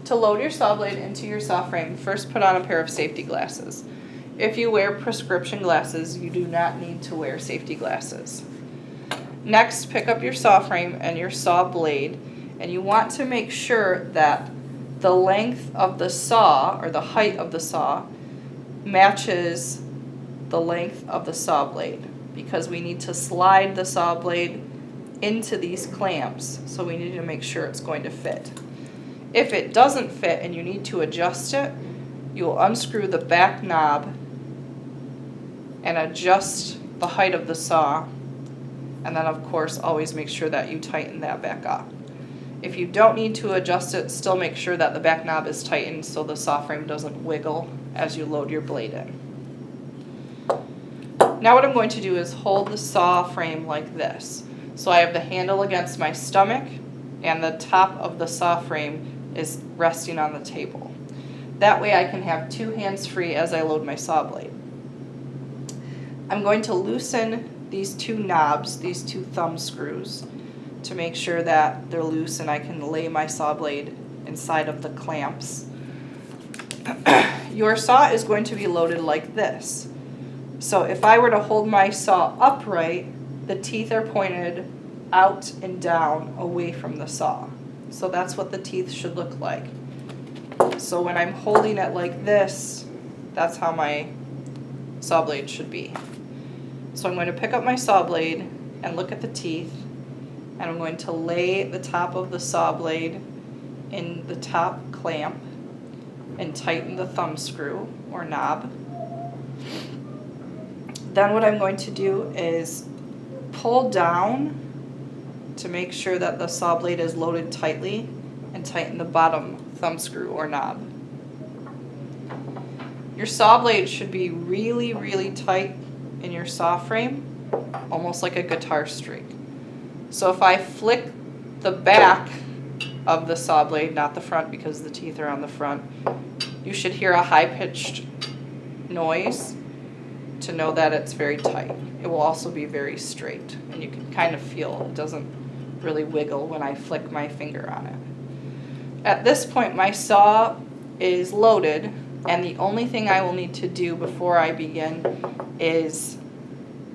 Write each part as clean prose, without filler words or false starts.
To load your saw blade into your saw frame, first put on a pair of safety glasses. If you wear prescription glasses, you do not need to wear safety glasses. Next, pick up your saw frame and your saw blade, and you want to make sure that the length of the saw, or the height of the saw, matches the length of the saw blade, because we need to slide the saw blade into these clamps, so we need to make sure it's going to fit. If it doesn't fit and you need to adjust it, you will unscrew the back knob and adjust the height of the saw, and then of course always make sure that you tighten that back up. If you don't need to adjust it, still make sure that the back knob is tightened so the saw frame doesn't wiggle as you load your blade in. Now what I'm going to do is hold the saw frame like this. So I have the handle against my stomach and the top of the saw frame is resting on the table. That way I can have two hands free as I load my saw blade. I'm going to loosen these two knobs, these two thumb screws, to make sure that they're loose and I can lay my saw blade inside of the clamps. Your saw is going to be loaded like this. So if I were to hold my saw upright, the teeth are pointed out and down away from the saw. So that's what the teeth should look like. So when I'm holding it like this, that's how my saw blade should be. So I'm going to pick up my saw blade and look at the teeth, and I'm going to lay the top of the saw blade in the top clamp and tighten the thumb screw or knob. Then what I'm going to do is pull down to make sure that the saw blade is loaded tightly and tighten the bottom thumb screw or knob. Your saw blade should be really, really tight in your saw frame, almost like a guitar string. So if I flick the back of the saw blade, not the front because the teeth are on the front, you should hear a high-pitched noise to know that it's very tight. It will also be very straight, and you can kind of feel it doesn't really wiggle when I flick my finger on it. At this point, my saw is loaded, and the only thing I will need to do before I begin is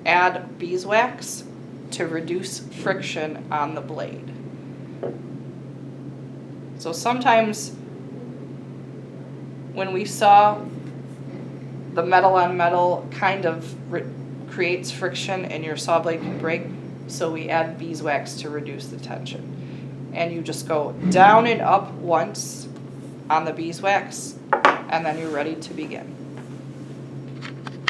add beeswax to reduce friction on the blade. So sometimes when we saw, the metal on metal kind of creates friction and your saw blade can break, so we add beeswax to reduce the tension. And you just go down and up once on the beeswax, and then you're ready to begin.